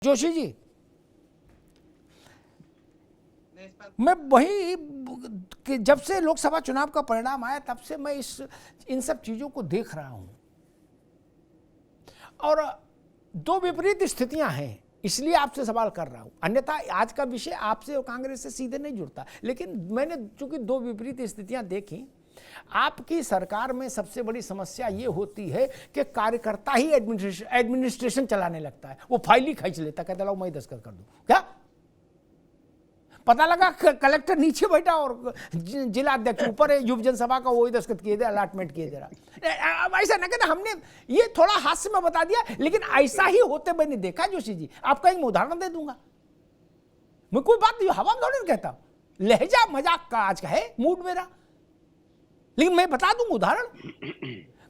जोशी जी, मैं वही कि जब से लोकसभा चुनाव का परिणाम आया तब से मैं इन सब चीजों को देख रहा हूं और दो विपरीत स्थितियां हैं, इसलिए आपसे सवाल कर रहा हूं। अन्यथा आज का विषय आपसे और कांग्रेस से सीधे नहीं जुड़ता, लेकिन मैंने चूंकि दो विपरीत स्थितियां देखी। आपकी सरकार में सबसे बड़ी समस्या ये होती है कि कार्यकर्ता ही एडमिनिस्ट्रेशन चलाने लगता है, वो फाइल ही खींच लेता, कहता लो मैं दस्तखत कर दूं। क्या पता लगा कलेक्टर नीचे बैठा और जिला अध्यक्ष ऊपर है, युव जनसभा का वही दस्तखत किए दे, अलॉटमेंट किए दे रहा। ऐसा ना कहते, हमने ये थोड़ा हास्य में बता दिया, लेकिन ऐसा ही होते मैंने देखा। जोशी जी, आपका एक उदाहरण दे दूंगा, मैं कोई बात नहीं हवा में थोड़ी कहता, लहजा मजाक का आज का है मूड मेरा, लेकिन मैं बता दूं उदाहरण।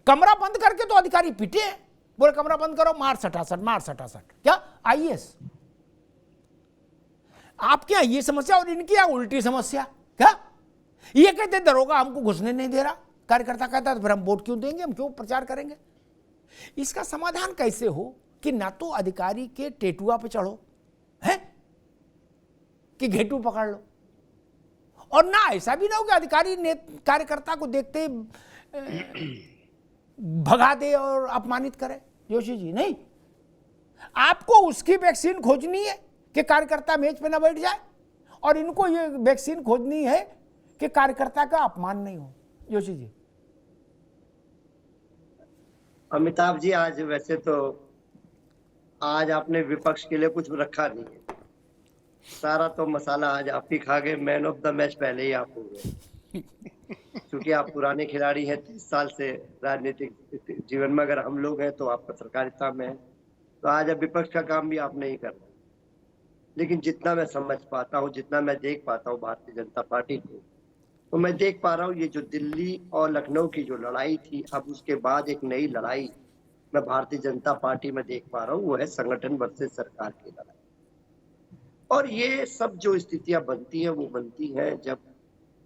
कमरा बंद करके तो अधिकारी पीटे हैं, बोले कमरा बंद करो, मार सटासट मार सटासट। क्या आईएएस आपके यहां ये समस्या और इनकी यहां उल्टी समस्या। क्या ये कहते दरोगा हमको घुसने नहीं दे रहा, कार्यकर्ता कहता तो फिर हम वोट क्यों देंगे, हम क्यों प्रचार करेंगे। इसका समाधान कैसे हो कि ना तो अधिकारी के टेटुआ पे चढ़ो है कि घेटू पकड़ लो, और ना ऐसा भी ना हो कि अधिकारी ने कार्यकर्ता को देखते भगा दे और अपमानित करे। जोशी जी, नहीं, आपको उसकी वैक्सीन खोजनी है कि कार्यकर्ता मेज पे ना बैठ जाए, और इनको ये वैक्सीन खोजनी है कि कार्यकर्ता का अपमान नहीं हो। जोशी जी। अमिताभ जी, आज वैसे तो आज आपने विपक्ष के लिए कुछ रखा नहीं है, सारा तो मसाला आज आप ही खा गए। मैन ऑफ द मैच पहले ही आप हो गए, क्योंकि आप पुराने खिलाड़ी हैं, 30 साल से राजनीतिक जीवन में। अगर हम लोग हैं तो आप पत्रकारिता में हैं, तो आज अब विपक्ष का काम भी आप नहीं कर रहे। लेकिन जितना मैं समझ पाता हूँ, जितना मैं देख पाता हूँ भारतीय जनता पार्टी को, तो मैं देख पा रहा हूँ ये जो दिल्ली और लखनऊ की जो लड़ाई थी, अब उसके बाद एक नई लड़ाई मैं भारतीय जनता पार्टी में देख पा रहा हूँ, वो है संगठन वर्सेस सरकार की लड़ाई। और ये सब जो स्थितियां बनती हैं वो बनती हैं जब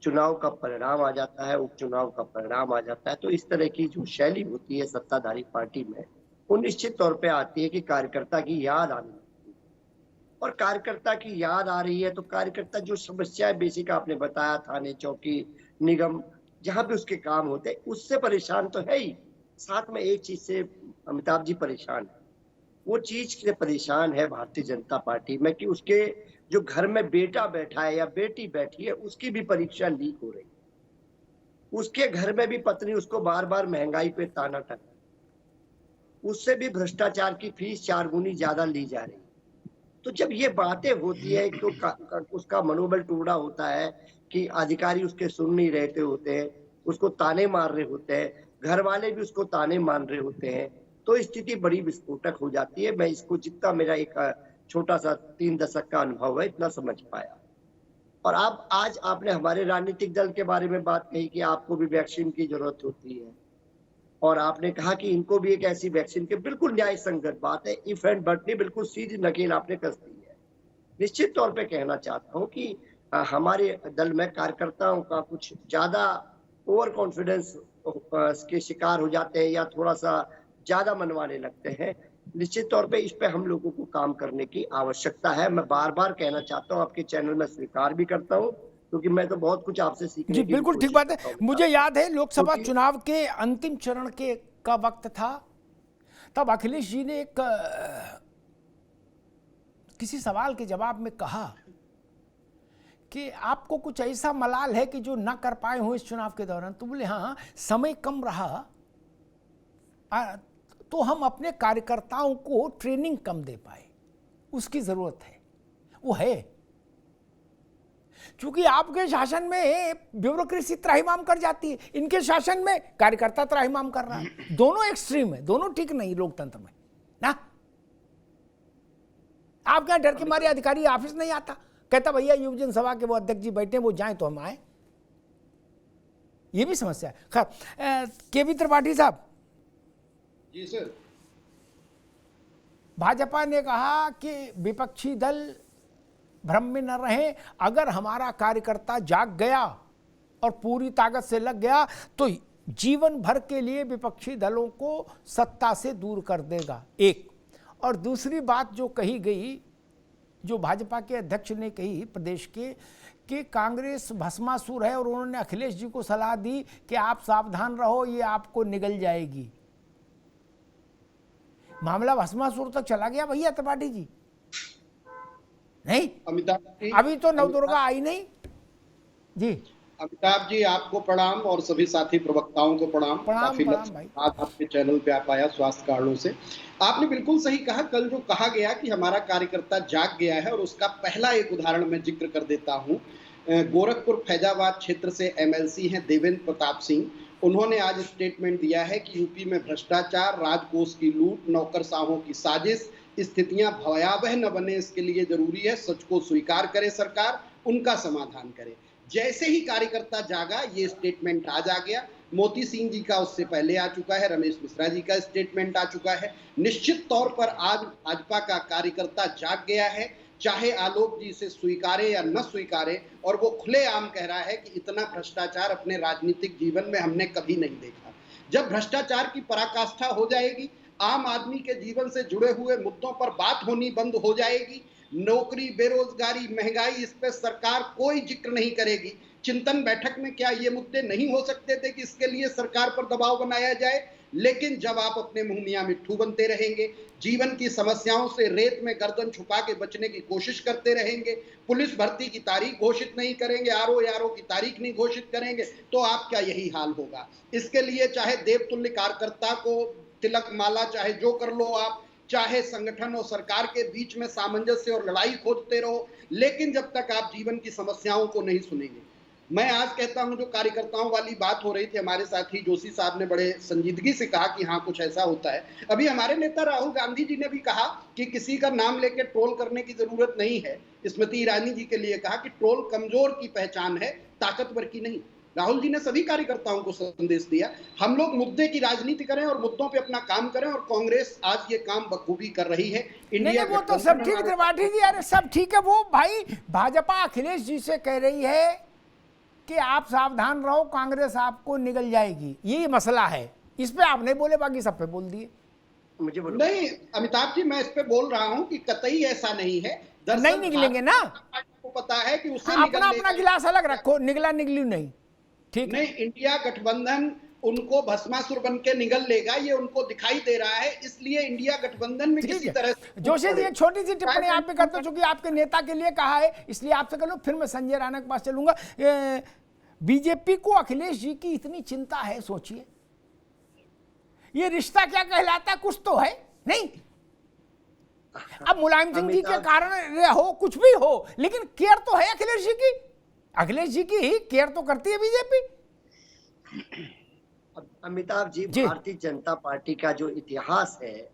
चुनाव का परिणाम आ जाता है, उपचुनाव का परिणाम आ जाता है। तो इस तरह की जो शैली होती है सत्ताधारी पार्टी में, वो निश्चित तौर पे आती है कि कार्यकर्ता की याद आनी लगती है। और कार्यकर्ता की याद आ रही है तो कार्यकर्ता जो समस्याएं बेसिक आपने बताया, थाने, चौकी, निगम, जहां भी उसके काम होते हैं, उससे परेशान तो है ही, साथ में एक चीज से अमिताभ जी परेशान है। वो चीज से परेशान है भारतीय जनता पार्टी में कि उसके जो घर में बेटा बैठा है या बेटी बैठी है, उसकी भी परीक्षा लीक हो रही है। उसके घर में भी पत्नी उसको बार बार महंगाई पे ताना तक, उससे भी भ्रष्टाचार की फीस 4 गुनी ज्यादा ली जा रही है। तो जब ये बातें होती है तो उसका मनोबल टूटा होता है कि अधिकारी उसके सुन नहीं रहते होते हैं, उसको ताने मार रहे होते हैं, घर वाले भी उसको ताने मान रहे होते हैं, तो स्थिति बड़ी विस्फोटक हो जाती है। मैं इसको जितना मेरा एक छोटा सा 3 दशक का अनुभव है इतना समझ पाया। और आप आज आपने हमारे राजनीतिक दल के बारे में बात कही कि आपको भी वैक्सीन की जरूरत होती है, और आपने कहा कि इनको भी एक ऐसी वैक्सीन की, बिल्कुल न्याय संगत बात है, इफ एंड बट नहीं, बिल्कुल सीधी नकेल आपने कस दी है। निश्चित तौर पे कहना चाहता हूँ कि हमारे दल में कार्यकर्ताओं का कुछ ज्यादा ओवर कॉन्फिडेंस के शिकार हो जाते हैं या थोड़ा सा ज्यादा मनवाने लगते हैं। निश्चित तौर पे इस पे हम लोगों को काम करने की आवश्यकता है। मैं बार बार कहना चाहता हूँ, आपके चैनल में स्वीकार भी करता हूँ, क्योंकि मैं तो बहुत कुछ आपसे सीखने जी की बिल्कुल ठीक बात है। मुझे याद है लोकसभा चुनाव के अंतिम चरण का वक्त था, तब अखिलेश जी ने एक किसी सवाल के जवाब में कहा कि आपको कुछ ऐसा मलाल है कि जो ना कर पाए हो इस चुनाव के दौरान। तो बोले हाँ, समय कम रहा तो हम अपने कार्यकर्ताओं को ट्रेनिंग कम दे पाए, उसकी जरूरत है। वो है क्योंकि आपके शासन में ब्यूरोक्रेसी त्राहिमाम कर जाती है, इनके शासन में कार्यकर्ता त्राहिमाम कर रहा है। दोनों एक्सट्रीम है, दोनों ठीक नहीं लोकतंत्र में ना। आपके यहां डर के मारे अधिकारी ऑफिस नहीं आता, कहता भैया युव जनसभा के वो अध्यक्ष जी बैठे, वो जाएं तो हम आए। ये भी समस्या है। खैर, केवी त्रिपाठी साहब। जी सर। भाजपा ने कहा कि विपक्षी दल भ्रम में न रहे, अगर हमारा कार्यकर्ता जाग गया और पूरी ताकत से लग गया तो जीवन भर के लिए विपक्षी दलों को सत्ता से दूर कर देगा। एक और दूसरी बात जो कही गई, जो भाजपा के अध्यक्ष ने कही प्रदेश के, कि कांग्रेस भस्मासुर है और उन्होंने अखिलेश जी को सलाह दी कि आप सावधान रहो, ये आपको निगल जाएगी। मामला भस्मासुर तक चला गया भैया त्रिपाठी जी, नहीं? अमिताभ जी, अभी तो नवदुर्गा आई नहीं जी। अमिताभ जी आपको प्रणाम और सभी साथी प्रवक्ताओं को प्रणाम। काफी प्रणाम भाई। आज आपके चैनल पे आप आया स्वास्थ्य कारणों से। आपने बिल्कुल सही कहा। कल जो कहा गया कि हमारा कार्यकर्ता जाग गया है, और उसका पहला एक उदाहरण मैं जिक्र कर देता हूं। गोरखपुर फैजाबाद क्षेत्र से एमएलसी हैं देवेंद्र प्रताप सिंह। उन्होंने आज स्टेटमेंट दिया है कि यूपी में भ्रष्टाचार, राजकोष की लूट, नौकरशाहों की साजिश, स्थितियां भयावह न बने, इसके लिए जरूरी है सच को स्वीकार करे सरकार, उनका समाधान करे। जैसे ही कार्यकर्ता जागा, ये स्टेटमेंट आज आ गया। मोती सिंह जी का उससे पहले आ चुका है, रमेश मिश्रा जी का स्टेटमेंट आ चुका है। निश्चित तौर पर आज भाजपा का कार्यकर्ता जाग गया है, चाहे आलोक जी इसे स्वीकारे या न स्वीकारे, और वो खुलेआम कह रहा है कि इतना भ्रष्टाचार अपने राजनीतिक जीवन में हमने कभी नहीं देखा। जब भ्रष्टाचार की पराकाष्ठा हो जाएगी, आम आदमी के जीवन से जुड़े हुए मुद्दों पर बात होनी बंद हो जाएगी। नौकरी, बेरोजगारी, महंगाई, इस पे सरकार कोई जिक्र नहीं करेगी। चिंतन बैठक में क्या ये मुद्दे नहीं हो सकते थे कि इसके लिए सरकार पर दबाव बनाया जाए? लेकिन जब आप अपने मुंह मियां मिट्ठू बनते रहेंगे, जीवन की समस्याओं से रेत में गर्दन छुपा के बचने की कोशिश करते रहेंगे, पुलिस भर्ती की तारीख घोषित नहीं करेंगे, आरओ यारो की तारीख नहीं घोषित करेंगे, तो आपका यही हाल होगा। इसके लिए चाहे देवतुल्य कार्यकर्ता को तिलक माला, चाहे जो कर लो आप, चाहे संगठन और सरकार के बीच में सामंजस्य और लड़ाई खोजते रहो, लेकिन जब तक आप जीवन की समस्याओं को नहीं सुनेंगे। मैं आज कहता हूं, जो कार्यकर्ताओं वाली बात हो रही थी, हमारे साथी जोशी साहब ने बड़े संजीदगी से कहा कि हाँ कुछ ऐसा होता है। अभी हमारे नेता राहुल गांधी जी ने भी कहा कि किसी का नाम लेकर ट्रोल करने की जरूरत नहीं है। स्मृति ईरानी जी के लिए कहा कि ट्रोल कमजोर की पहचान है, ताकतवर की नहीं। राहुल जी ने सभी कार्यकर्ताओं को संदेश दिया, हम लोग मुद्दे की राजनीति करें और मुद्दों पे अपना काम करें, और कांग्रेस आज ये काम बखूबी कर रही है। नहीं, वो तो सब ठीक त्रिपाठी जी, अरे सब ठीक है। वो भाई भाजपा अखिलेश जी से कह रही है कि आप सावधान रहो, कांग्रेस आपको निगल जाएगी, ये मसला है। इस पे आप नहीं बोले, बाकी सब पे बोल दिए। मुझे बोलो। नहीं अमिताभ जी, मैं इस पे बोल रहा हूं कि कतई ऐसा नहीं है। नहीं निकलेंगे ना, आपको पता है कि उससे अपना अपना गिलास अलग रखो, निगला निगली नहीं, ठीक नहीं। इंडिया गठबंधन उनको भस्मासुर बन के निगल लेगा, ये उनको दिखाई दे रहा है। इसलिए इंडिया गठबंधन में किसी तरह से जोशी जी एक छोटी सी टिप्पणी आप पे करते, चूंकि आपके नेता के लिए कहा है इसलिए आपसे कर लो, फिर मैं संजय राणा के पास चलूंगा। बीजेपी को अखिलेश जी की इतनी चिंता है, सोचिए ये रिश्ता क्या कहलाता है, कुछ तो है नहीं। अब मुलायम सिंह जी के कारण हो, कुछ भी हो, लेकिन केयर तो है अखिलेश जी की। अखिलेश जी की ही केयर तो करती है बीजेपी। अमिताभ जी, भारतीय जनता पार्टी का जो इतिहास है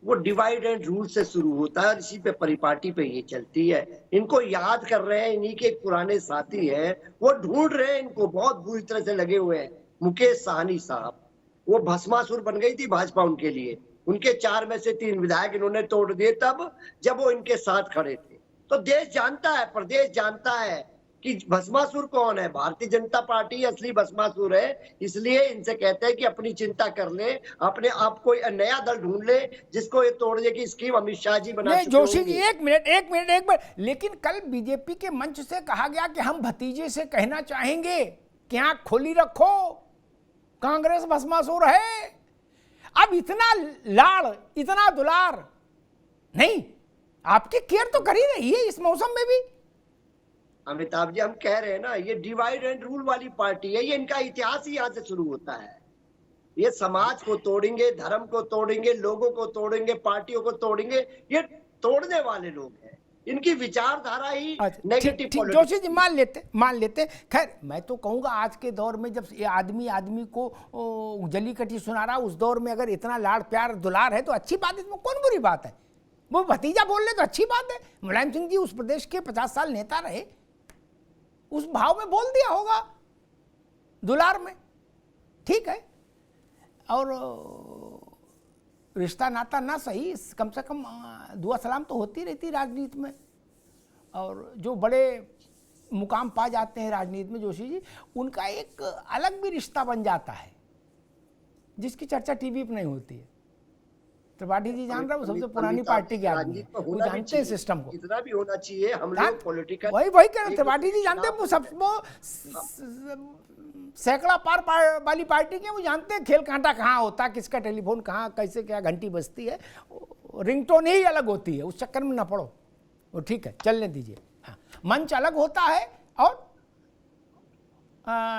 वो डिवाइड एंड रूल से शुरू होता है और इसी पे परिपाटी पे ये चलती है। इनको याद कर रहे हैं, इन्हीं के एक पुराने साथी हैं, वो ढूंढ रहे हैं, इनको बहुत बुरी तरह से लगे हुए हैं। मुकेश साहनी साहब, वो भस्मासुर बन गई थी भाजपा उनके लिए। उनके 4 में से 3 विधायक इन्होंने तोड़ दिए तब जब वो इनके साथ खड़े थे। तो देश जानता है, प्रदेश जानता है कि भस्मासुर कौन है। भारतीय जनता पार्टी असली भस्मासुर है। इसलिए इनसे कहते हैं कि अपनी चिंता कर ले, अपने आप को नया दल ढूंढ ले जिसको ये तोड़ने की स्कीम अमित शाह जी बना चुके जोशी जी एक मिनट। लेकिन कल बीजेपी के मंच से कहा गया कि हम भतीजे से कहना चाहेंगे कि आंख खोली रखो, कांग्रेस भस्मासुर है। अब इतना लाड़, इतना दुलार नहीं, आपकी केयर तो कर ही रही है इस मौसम में भी। अमिताभ जी, हम कह रहे हैं ना, ये डिवाइड एंड रूल वाली पार्टी है। ये इनका इतिहास ही यहाँ से शुरू होता है। ये समाज को तोड़ेंगे, धर्म को तोड़ेंगे, लोगों को तोड़ेंगे, पार्टियों को तोड़ेंगे। ये तोड़ने वाले लोग हैं। इनकी विचारधारा ही नेगेटिव पॉलिटिक्स। जोशी जी मान लेते। खैर मैं तो कहूँगा आज के दौर में जब ये आदमी को जली कटी सुना रहा, उस दौर में अगर इतना लाड़ प्यार दुलार है तो अच्छी बात है, इसमें कौन बुरी बात है। वो भतीजा बोल ले तो अच्छी बात है। मुलायम सिंह जी उस प्रदेश के 50 साल नेता रहे, उस भाव में बोल दिया होगा, दुलार में, ठीक है। और रिश्ता नाता ना सही, कम से कम दुआ सलाम तो होती रहती राजनीति में। और जो बड़े मुकाम पा जाते हैं राजनीति में जोशी जी, उनका एक अलग भी रिश्ता बन जाता है जिसकी चर्चा टीवी पर नहीं होती है। त्रिपाठी जी जान रहे हो, सबसे पुरानी अमिताभ पार्टी के आदमी है, राजनीति में वो होना भी जानते हैं चाहिए, सिस्टम को। इतना भी होना चाहिए। हम लोग पॉलिटिकल वही कह रहे त्रिपाठी जी जानते हैं, वो सब वो सैकड़ा पार वाली पार्टी के, वो जानते हैं खेल कांटा कहाँ होता है, किसका टेलीफोन कहाँ कैसे क्या घंटी बजती है, रिंगटोन ही अलग होती है, उस चक्कर में ना पड़ो। वो ठीक है, चलने दीजिए। हाँ, मंच अलग होता है और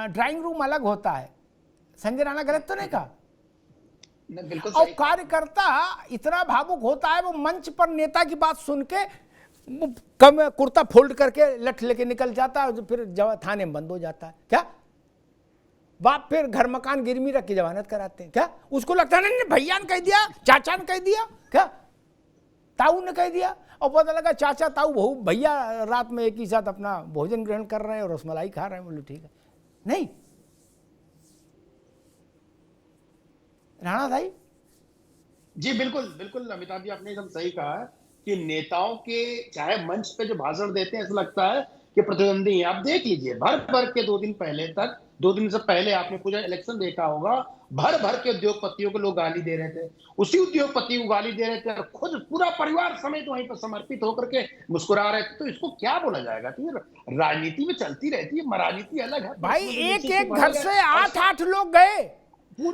ड्राइंग रूम अलग होता है। संजय राणा गलत तो नहीं कहा? बिल्कुल और सही। कार्यकर्ता इतना भावुक होता है, वो मंच पर नेता की बात सुन के वो कम कुर्ता फोल्ड करके लठ लेके निकल जाता है, फिर थाने में बंद हो जाता है। क्या बाप फिर घर मकान गिरवी रख के जमानत कराते हैं क्या? उसको लगता है नहीं भैया ने कह दिया, चाचा ने कह दिया, क्या ताऊ ने कह दिया, और पता लगा चाचा ताऊ बहू भैया रात में एक ही साथ अपना भोजन ग्रहण कर रहे हैं और रसमलाई खा रहे हैं। बोले ठीक है। नहीं राणा भाई जी बिल्कुल बिल्कुल अमिताभ जी, आपने एकदम सही कहा है कि नेताओं के चाहे मंच पे जो भाषण देते हैं ऐसा लगता है कि प्रतिद्वंदी हैं। आप देख लीजिए, भर भर के 2 दिन पहले तक, 2 दिन से पहले आपने पूरा इलेक्शन देखा होगा, भर भर के उद्योगपतियों को लोग गाली दे रहे थे, उसी उद्योगपति को गाली दे रहे थे और खुद पूरा परिवार समेत वहीं पर समर्पित होकर के मुस्कुरा रहे थे। तो इसको क्या बोला जाएगा? तो ये राजनीति में चलती रहती है, राजनीति अलग है भाई। एक एक घर से 8-8 लोग गए।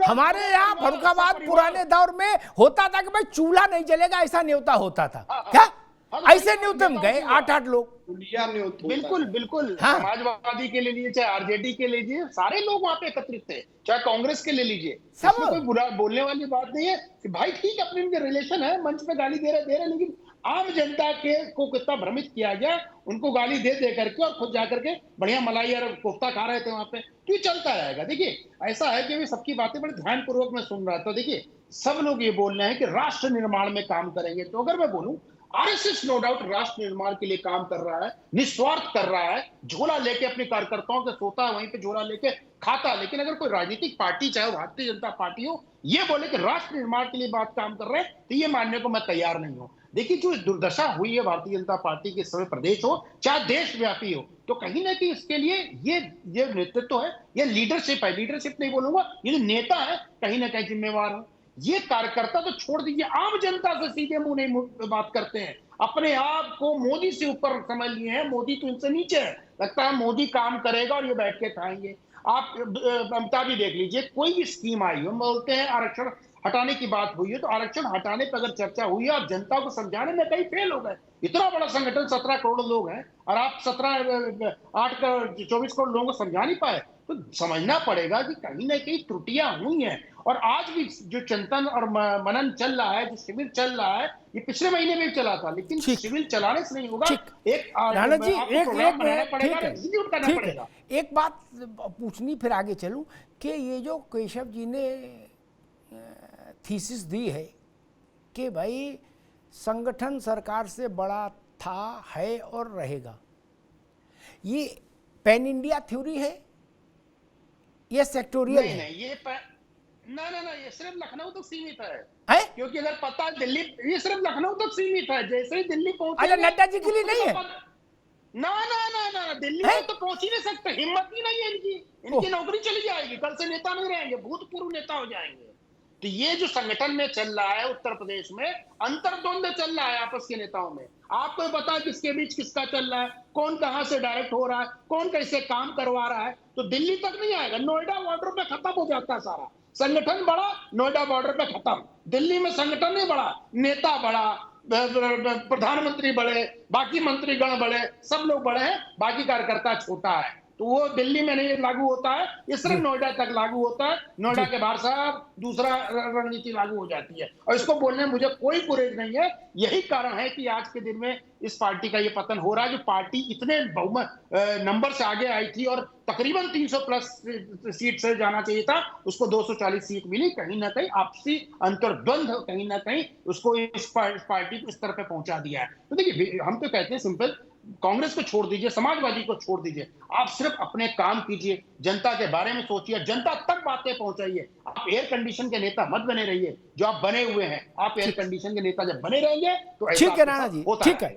हमारे यहाँ फर्रुखाबाद पुराने दौर में होता था कि भाई चूल्हा नहीं जलेगा, ऐसा न्योता होता था। क्या ऐसे न्योते में गए 8-8 लोग। बिल्कुल बिल्कुल। हाँ। समाजवादी के ले लीजिए, चाहे आरजेडी के ले लीजिए, सारे लोग वहां पे एकत्रित थे, चाहे कांग्रेस के ले लीजिए। सब इसमें कोई बुरा बोलने वाली बात नहीं है कि भाई ठीक है, अपने उनके रिलेशन है, मंच पे गाली दे रहे, लेकिन आम जनता के को कितना भ्रमित किया गया, उनको गाली दे करके, और खुद जाकर के बढ़िया मलाई और कोफ्ता खा रहे थे वहां पे। तो ये चलता रहेगा। देखिए ऐसा है कि सबकी बातें बड़े ध्यानपूर्वक मैं सुन रहा था। देखिए सब लोग ये बोल रहे हैं कि राष्ट्र निर्माण में काम करेंगे, तो अगर मैं बोलूं आरएसएस नो डाउट राष्ट्र निर्माण के लिए काम कर रहा है, निस्वार्थ कर रहा है, झोला लेके अपने कार्यकर्ताओं के सोता है, वहीं पे झोला लेके खाता है। लेकिन अगर कोई राजनीतिक पार्टी, चाहे वो भारतीय जनता पार्टी हो, ये बोले कि राष्ट्र निर्माण के लिए बात काम कर रहे हैं, तो ये मानने को मैं तैयार नहीं हूं। देखिए जो दुर्दशा हुई है भारतीय जनता पार्टी के समय प्रदेश हो चाहे देशव्यापी हो, तो कहीं ना कहीं इसके लिए ये नेतृत्व है, ये लीडरशिप है, लीडरशिप नहीं बोलूंगा, ये जो नेता है कहीं ना कहीं जिम्मेवार है। ये कार्यकर्ता तो छोड़ दीजिए, आम जनता से सीधे मुंह नहीं बात करते हैं, अपने आप को मोदी से ऊपर समझ लिए हैं, मोदी तो इनसे नीचे है, लगता है मोदी काम करेगा और ये बैठ के खाएंगे। आप अमिताभ जी देख लीजिए, कोई भी स्कीम आई हो, बोलते हैं आरक्षण हटाने की बात हुई है, तो आरक्षण हटाने पर अगर चर्चा हुई है, आप जनता को समझाने में कहीं फेल हो गए। इतना बड़ा संगठन, 17 करोड़ लोग हैं, और आप 8 करोड़ 24 करोड़ लोगों को समझा नहीं पाए। तो समझना पड़ेगा कि कहीं ना कहीं त्रुटियां हुई हैं। और आज भी जो चिंतन और मनन चल रहा है, जो शिविर चल रहा है, ये पिछले महीने में चला था, लेकिन शिविर चलाने से नहीं होगा। एक राणा जी एक पड़ेगा। एक बात पूछनी, फिर आगे चलूं, कि ये जो केशव जी ने थीसिस दी है कि भाई संगठन सरकार से बड़ा था, है और रहेगा, ये पैन इंडिया थ्योरी है, ये सेक्टोरियल है? नहीं, ये ना ये सिर्फ लखनऊ तक सीमित है? क्योंकि अगर पता दिल्ली, ये सिर्फ लखनऊ तक सीमित है। जैसे ही दिल्ली पहुंचे, अच्छा नड्डा जी के लिए नहीं है? ना दिल्ली में तो पहुंच ही नहीं सकते, हिम्मत ही नहीं है इनकी नौकरी चली जाएगी, कल से नेता नहीं रहेंगे, भूतपूर्व नेता हो जाएंगे। तो ये जो संगठन में चल रहा है उत्तर प्रदेश में, अंतर्द्वंद चल रहा है आपस के नेताओं में। आपको पता है किसके बीच किसका चल रहा है, कौन कहां से डायरेक्ट हो रहा है, कौन कैसे काम करवा रहा है। तो दिल्ली तक नहीं आएगा, नोएडा बॉर्डर पे खत्म हो जाता है सारा। संगठन बड़ा, नोएडा बॉर्डर पे खत्म। दिल्ली में संगठन नहीं बड़ा, नेता बड़ा, प्रधानमंत्री बड़े, बाकी मंत्रीगण बड़े, सब लोग बड़े हैं, बाकी कार्यकर्ता छोटा है। तो वो दिल्ली में नहीं लागू होता है, ये सिर्फ नोएडा तक लागू होता है। नोएडा के बाहर साहब दूसरा रणनीति लागू हो जाती है, और इसको बोलने में मुझे कोई गुरेज नहीं है। यही कारण है कि आज के दिन में इस पार्टी का ये पतन हो रहा है। जो पार्टी इतने बहुमत नंबर से आगे आई थी और तकरीबन 300 प्लस सीट से जाना चाहिए था, उसको 240 सीट मिली। कहीं ना कहीं आपसी अंतर्द्वंद कहीं ना कहीं उसको इस पार्टी को इस तरह पे पहुंचा दिया है। तो देखिए हम तो कहते हैं सिंपल, कांग्रेस को छोड़ दीजिए, समाजवादी को छोड़ दीजिए, आप सिर्फ अपने काम कीजिए, जनता के बारे में सोचिए, जनता तक बातें पहुंचाइए। आप एयर कंडीशन के नेता मत बने रहिए जो आप बने हुए हैं। आप एयर कंडीशन के नेता जब बने रहेंगे तो ठीक है राणा जी, ठीक है।